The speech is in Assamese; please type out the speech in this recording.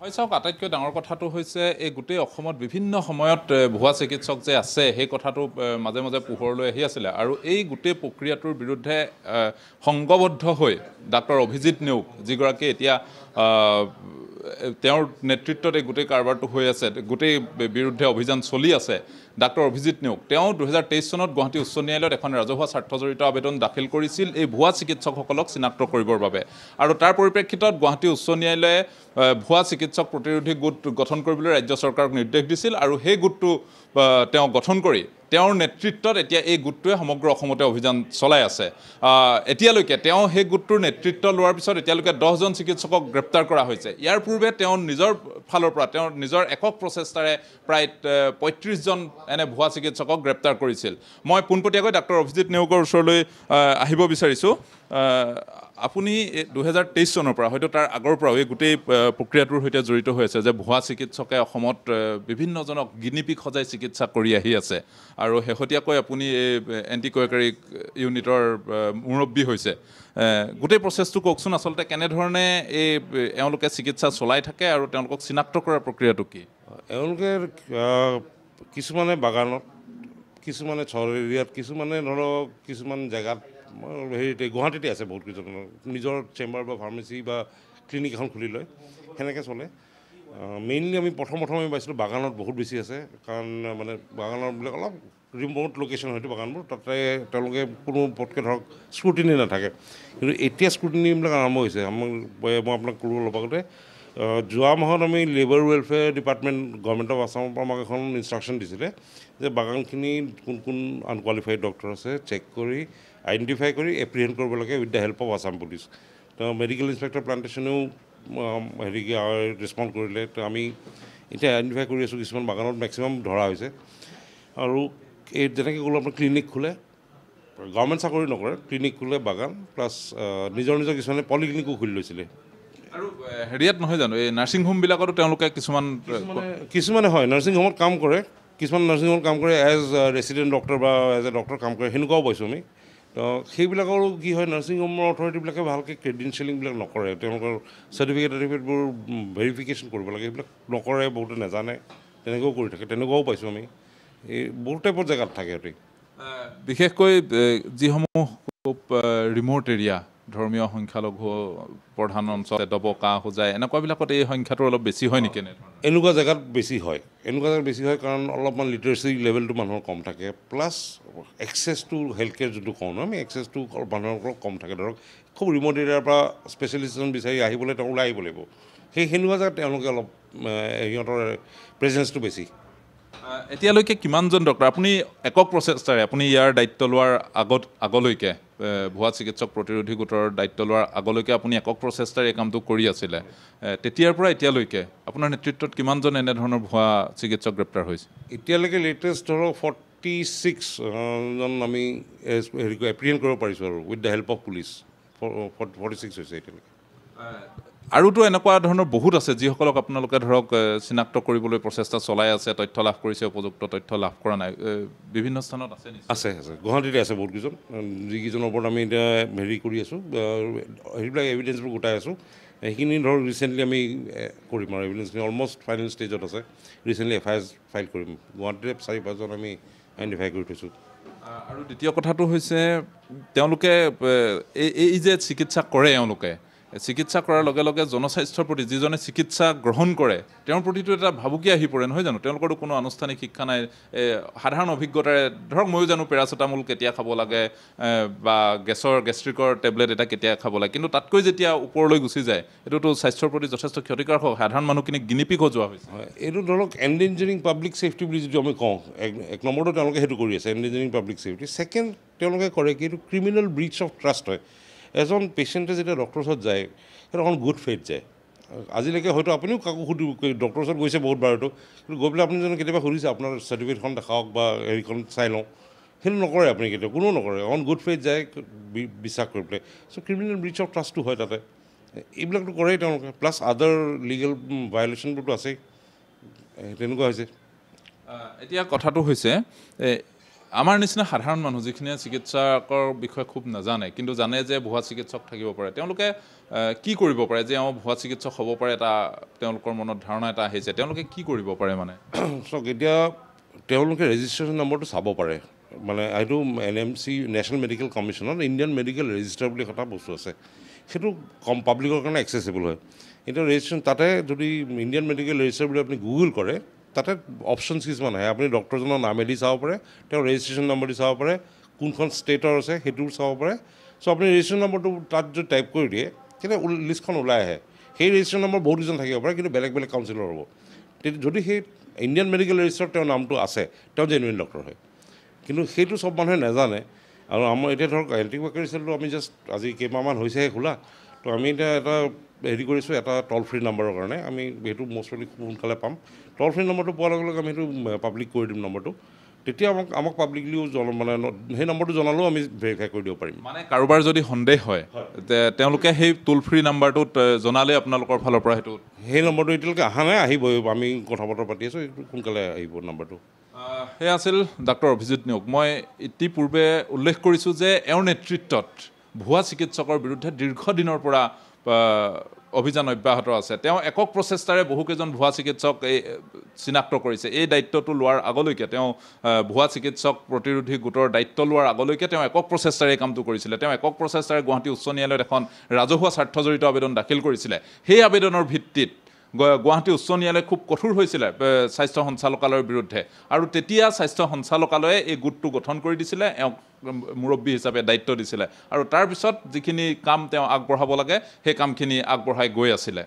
হয় চাওক, আটাইতকৈ ডাঙৰ কথাটো হৈছে এই গোটেই অসমত বিভিন্ন সময়ত ভুৱা চিকিৎসক যে আছে সেই কথাটো মাজে মাজে পোহৰলৈ আহি আছিলে আৰু এই গোটেই প্ৰক্ৰিয়াটোৰ বিৰুদ্ধে সংঘবদ্ধ হৈ ডাক্তৰ অভিজিত নেওগ যিগৰাকী এতিয়া তেওঁৰ নেতৃত্বত এই গোটেই কাৰবাৰটো হৈ আছে, গোটেই বিৰুদ্ধে অভিযান চলি আছে। ডাক্তৰ অভিজিত নেওগ তেওঁ 2023 চনত গুৱাহাটী উচ্চ ন্যায়ালয়ত এখন ৰাজহুৱা স্বাৰ্থজড়িত আবেদন দাখিল কৰিছিল এই ভুৱা চিকিৎসকসকলক চিনাক্ত কৰিবৰ বাবে। আৰু তাৰ পৰিপ্ৰেক্ষিতত গুৱাহাটী উচ্চ ন্যায়ালয়ে ভুৱা চিকিৎসক প্ৰতিৰোধী গোট গঠন কৰিবলৈ ৰাজ্য চৰকাৰক নিৰ্দেশ দিছিল আৰু সেই গোটটো তেওঁ গঠন কৰি তেওঁৰ নেতৃত্বত এতিয়া এই গোটটোৱে সমগ্ৰ অসমতে অভিযান চলাই আছে। এতিয়ালৈকে তেওঁ সেই গোটটোৰ নেতৃত্ব লোৱাৰ পিছত এতিয়ালৈকে 10জন চিকিৎসকক গ্ৰেপ্তাৰ কৰা হৈছে। ইয়াৰ পূৰ্বে তেওঁ নিজৰ ফালৰ পৰা তেওঁৰ নিজৰ একক প্ৰচেষ্টাৰে প্ৰায় 35জন এনে ভুৱা চিকিৎসকক গ্ৰেপ্তাৰ কৰিছিল। মই পোনপটীয়াকৈ ডাক্তৰ অভিজিত নেওগৰ ওচৰলৈ আহিব বিচাৰিছোঁ। আপুনি 2023 চনৰ পৰা হয়তো তাৰ আগৰ পৰাও এই গোটেই প্ৰক্ৰিয়াটোৰ সৈতে জড়িত হৈ আছে যে ভুৱা চিকিৎসকে অসমত বিভিন্নজনক গিনিপিক সজাই চিকিৎসা কৰি আহি আছে আৰু শেহতীয়াকৈ আপুনি এই এণ্টি কোৱেকাৰী ইউনিটৰ মুৰব্বী হৈছে। গোটেই প্ৰচেছটো কওকচোন, আচলতে কেনেধৰণে এওঁলোকে চিকিৎসা চলাই থাকে আৰু তেওঁলোকক চিনাক্ত কৰাৰ প্ৰক্ৰিয়াটো কি? এওঁলোকে কিছুমানে বাগানত, কিছুমানে চহৰ এৰিয়াত, কিছুমানে ধৰক কিছুমান জেগাত হেৰিতে গুৱাহাটীতে আছে বহুত কেইজনৰ নিজৰ চেম্বাৰ বা ফাৰ্মাচী বা ক্লিনিক এখন খুলি লয়, সেনেকৈ চলে। মেইনলি আমি প্ৰথম আমি পাইছিলোঁ বাগানত বহুত বেছি আছে, কাৰণ মানে বাগানৰবিলাক অলপ ৰিম'ট লোকেশ্যন হয়তো বাগানবোৰ, তাতে তেওঁলোকে কোনো পটকৈ ধৰক স্ক্ৰুটিনি নাথাকে। কিন্তু এতিয়া স্ক্ৰুটিনিবিলাক আৰম্ভ হৈছে। মই আপোনাক ক'লো অলপ আগতে, যোৱা মাহত আমি labour welfare department government of আছামৰ পৰা আমাক এখন ইনষ্ট্ৰাকশ্যন দিছিলে যে বাগানখিনি কোন কোন আনকুৱালিফাইড ডক্টৰ আছে চেক কৰি আইডেণ্টিফাই কৰি এপ্ৰিহেণ্ড কৰিব লাগে with the help of Assam police. তো মেডিকেল ইনস্পেক্টৰ প্লান্টেশ্যনেও ৰেছপণ্ড কৰিলে। তো আমি এতিয়া আইডেণ্টিফাই কৰি আছোঁ, কিছুমান বাগানত মেক্সিমাম ধৰা হৈছে। আৰু এই যেনেকৈ ক'লোঁ আপোনাৰ ক্লিনিক খোলে, গভৰ্ণমেণ্ট চাকৰি নকৰে, ক্লিনিক খোলে বাগান, প্লাছ নিজৰ কিছুমানে পলিক্লিনিকো খুলি লৈছিলে। আৰু হেৰিয়াত নহয় জানো এই নাৰ্ছিং হোমবিলাকতো তেওঁলোকে কিছুমানে হয় নাৰ্ছিং হোমত কাম কৰে, কিছুমান নাৰ্ছিং হোমত কাম কৰে এজ ৰেচিডেণ্ট ডক্টৰ বা এজ এ ডক্টৰ কাম কৰে, সেনেকুৱাও পাইছোঁ আমি। তো সেইবিলাকৰো কি হয়, নাৰ্ছিং হোমৰ অথৰিটিবিলাকে ভালকৈ ক্ৰেডেঞ্চিয়েলিংবিলাক নকৰে, তেওঁলোকৰ চাৰ্টিফিকেটবোৰ ভেৰিফিকেশ্যন কৰিব লাগে, সেইবিলাক নকৰে, বহুতে নাজানে, তেনেকুৱাও কৰি থাকে, তেনেকুৱাও পাইছোঁ আমি। এই বহুত টাইপৰ জেগাত থাকে সিহঁতে। বিশেষকৈ যিসমূহ খুব ৰিম'ট এৰিয়া, ধৰ্মীয় সংখ্যালঘু প্ৰধান অঞ্চল, দবকা হোজাই এনেকুৱাবিলাকত এই সংখ্যাটো অলপ বেছি হয় নেকি? এনেকুৱা জেগাত বেছি হয়, কাৰণ অলপমান লিটাৰেচি লেভেলটো মানুহৰ কম থাকে, plus access to health care যোনটো কওঁ ন আমি, এক্সেছটো মানুহৰ অলপ কম থাকে। ধৰক খুব ৰিম'ট এৰিয়াৰ পৰা স্পেচিয়েলিষ্ট এজন বিচাৰি আহিবলৈ তেওঁ ওলাই আহিব লাগিব, সেনেকুৱা জেগাত তেওঁলোকে অলপ সিহঁতৰ প্ৰেজেঞ্চটো বেছি। এতিয়ালৈকে কিমানজন ডক্টৰ আপুনি একক প্ৰচেষ্টাৰে আপুনি ইয়াৰ দায়িত্ব লোৱাৰ আগলৈকে ভুৱা চিকিৎসক প্ৰতিৰোধী গোটৰ দায়িত্ব লোৱাৰ আগলৈকে আপুনি একক প্ৰচেষ্টাৰে এই কামটো কৰি আছিলে, তেতিয়াৰ পৰা এতিয়ালৈকে আপোনাৰ নেতৃত্বত কিমানজন এনেধৰণৰ ভুৱা চিকিৎসক গ্ৰেপ্তাৰ হৈছে? এতিয়ালৈকে লেটেষ্ট ধৰক 46জন আমি এপ্ৰিহেণ্ড কৰিব পাৰিছোঁ আৰু with the help of police 46 হৈছে এতিয়ালৈকে। আৰুতো এনেকুৱা ধৰণৰ বহুত আছে যিসকলক আপোনালোকে ধৰক চিনাক্ত কৰিবলৈ প্ৰচেষ্টা চলাই আছে, তথ্য লাভ কৰিছে, উপযুক্ত তথ্য লাভ কৰা নাই, বিভিন্ন স্থানত আছে গুৱাহাটীতে আছে বহুতকেইজন, যিকেইজনৰ ওপৰত আমি এতিয়া হেৰি কৰি আছোঁ, সেইবিলাক এভিডেঞ্চবোৰ গোটাই আছোঁ। সেইখিনি ধৰক ৰিচেণ্টলি আমি কৰিম আৰু এভিডেঞ্চখিনি অলমষ্ট ফাইনেল ষ্টেজত আছে। ৰিচেণ্টলি FIR ফাইল কৰিম। গুৱাহাটীতে 4-5জন আমি আইডেণ্টিফাই কৰি থৈছোঁ। আৰু দ্বিতীয় কথাটো হৈছে তেওঁলোকে এই যে চিকিৎসা কৰে, এওঁলোকে চিকিৎসা কৰাৰ লগে লগে জনস্বাস্থ্যৰ প্ৰতি যিজনে চিকিৎসা গ্ৰহণ কৰে তেওঁৰ প্ৰতিটো এটা ভাবুকি আহি পৰে, নহয় জানো? তেওঁলোকৰতো কোনো আনুষ্ঠানিক শিক্ষা নাই, সাধাৰণ অভিজ্ঞতাৰে ধৰক ময়ো জানো পেৰাচিটামল কেতিয়া খাব লাগে বা গেষ্ট্ৰিকৰ টেবলেট এটা কেতিয়া খাব লাগে, কিন্তু তাতকৈ যেতিয়া ওপৰলৈ গুচি যায় এইটোতো স্বাস্থ্যৰ প্ৰতি যথেষ্ট ক্ষতিকাৰক হয়, সাধাৰণ মানুহখিনিক গিনিপিক সজোৱা হৈছে। এইটো ধৰক এণ্ডেঞ্জাৰিং পাব্লিক ছেফটি বুলি যিটো আমি কওঁ, এক নম্বৰটো তেওঁলোকে সেইটো কৰি আছে, এণ্ডেঞ্জাৰিং পাব্লিক ছেফটি। ছেকেণ্ড তেওঁলোকে কৰে কি, এইটো ক্ৰিমিনেল ব্ৰিচ অফ ট্ৰাষ্ট হয়। এজন পেচেণ্টে যেতিয়া ডক্টৰৰ ওচৰত যায় সেইটো অকণ গুড ফেইথ যায়। আজিলৈকে হয়তো আপুনিও কাকো ডক্টৰৰ ওচৰত গৈছে বহুতবাৰতো, কিন্তু গৈ পেলাই আপুনি যেন কেতিয়াবা সুধিছে আপোনাৰ চাৰ্টিফিকেটখন দেখাওক বা হেৰিখন চাই লওঁ, সেইটো নকৰে আপুনি কেতিয়াও, কোনেও নকৰে, অন গুড ফেইথ যায় বিশ্বাস কৰি পেলাই। চ' ক্ৰিমিনেল ব্ৰিচ অফ ট্ৰাষ্টটো হয় তাতে, এইবিলাকতো কৰেই তেওঁলোকে, প্লাছ আদাৰ লিগেল ভায়লেশ্যনবোৰতো আছেই, তেনেকুৱা হৈছে। এতিয়া কথাটো হৈছে আমাৰ নিচিনা সাধাৰণ মানুহ যিখিনিয়ে চিকিৎসকৰ বিষয়ে খুব নাজানে কিন্তু জানে যে ভুৱা চিকিৎসক থাকিব পাৰে তেওঁলোকে কি কৰিব পাৰে যে ভুৱা চিকিৎসক হ'ব পাৰে এটা তেওঁলোকৰ মনত ধাৰণা এটা আহিছে তেওঁলোকে কি কৰিব পাৰে মানে চাওক এতিয়া তেওঁলোকে ৰেজিষ্ট্ৰেশ্যন নম্বৰটো চাব পাৰে মানে এইটো NMC নেশ্যনেল মেডিকেল কমিশ্যনত ইণ্ডিয়ান মেডিকেল ৰেজিষ্টাৰ বুলি এটা বস্তু আছে সেইটো পাব্লিকৰ কাৰণে এক্সেচিবল হয় এতিয়া ৰেজিষ্ট্ৰেশ্যন তাতে যদি ইণ্ডিয়ান মেডিকেল ৰেজিষ্টাৰ বুলি আপুনি গুগল কৰে তাতে অপশ্যনছ কিছুমান আহে আপুনি ডক্টৰজনৰ নামেদি চাব পাৰে তেওঁৰ ৰেজিষ্ট্ৰেশ্যন নম্বৰ দি চাব পাৰে কোনখন ষ্টেটৰ আছে সেইটো চাব পাৰে চ' আপুনি ৰেজিষ্ট্ৰেশ্যন নম্বৰটো তাত যদি টাইপ কৰি দিয়ে তেতিয়া লিষ্টখন ওলাই আহে সেই ৰেজিষ্ট্ৰেশ্যন নম্বৰ বহুত কেইজন থাকিব পাৰে কিন্তু বেলেগ বেলেগ কাউন্সিলৰ হ'ব যদি সেই ইণ্ডিয়ান মেডিকেল ৰেজিষ্টাৰত তেওঁৰ নামটো আছে তেওঁ জেনুইন ডক্টৰ হয় কিন্তু সেইটো চব মানুহে নাজানে আৰু আমাৰ এতিয়া ধৰক এণ্টিবায়'টিক্সটো আমি জাষ্ট আজি কেইমাহমান হৈছেহে খোলা তো আমি এতিয়া এটা হেৰি কৰিছোঁ এটা টল ফ্ৰী নাম্বাৰৰ কাৰণে আমি সেইটো মষ্টলি খুব সোনকালে পাম টল ফ্ৰী নম্বৰটো পোৱাৰ লগে লগে আমি সেইটো পাব্লিক কৰি দিম নম্বৰটো তেতিয়া আমাক পাব্লিকলিও মানে সেই নম্বৰটো জনালেও আমি ভেৰিফাই কৰি দিব পাৰিম মানে কাৰোবাৰ যদি সন্দেহ হয় তেওঁলোকে সেই টোল ফ্ৰী নাম্বাৰটোত জনালে আপোনালোকৰ ফালৰ পৰা সেইটো সেই নম্বৰটো এতিয়ালৈকে অহা নাই আহিবই আমি কথা বতৰা পাতি আছোঁ এইটো সোনকালে আহিব নম্বৰটো সেয়া আছিল ডাক্তৰ অভিজিত নেওগ মই ইতিপূৰ্বে উল্লেখ কৰিছোঁ যে এওঁৰ নেতৃত্বত ভুৱা চিকিৎসকৰ বিৰুদ্ধে দীৰ্ঘদিনৰ পৰা অভিযান অব্যাহত আছে তেওঁ একক প্ৰচেষ্টাৰে বহুকেইজন ভুৱা চিকিৎসক চিনাক্ত কৰিছে এই দায়িত্বটো লোৱাৰ আগলৈকে তেওঁ ভুৱা চিকিৎসক প্ৰতিৰোধী গোটৰ দায়িত্ব লোৱাৰ আগলৈকে তেওঁ একক প্ৰচেষ্টাৰে এই কামটো কৰিছিলে তেওঁ একক প্ৰচেষ্টাৰে গুৱাহাটী উচ্চ ন্যায়ালয়ত এখন ৰাজহুৱা স্বাৰ্থজড়িত আবেদন দাখিল কৰিছিলে সেই আবেদনৰ ভিত্তিত গুৱাহাটী উচ্চ ন্যায়ালয় খুব কঠোৰ হৈছিলে স্বাস্থ্য সঞ্চালকালয়ৰ বিৰুদ্ধে আৰু তেতিয়া স্বাস্থ্য সঞ্চালকালয়ে এই গোটটো গঠন কৰি দিছিলে এওঁক মুৰব্বী হিচাপে দায়িত্ব দিছিলে আৰু তাৰপিছত যিখিনি কাম তেওঁ আগবঢ়াব লাগে সেই কামখিনি আগবঢ়াই গৈ আছিলে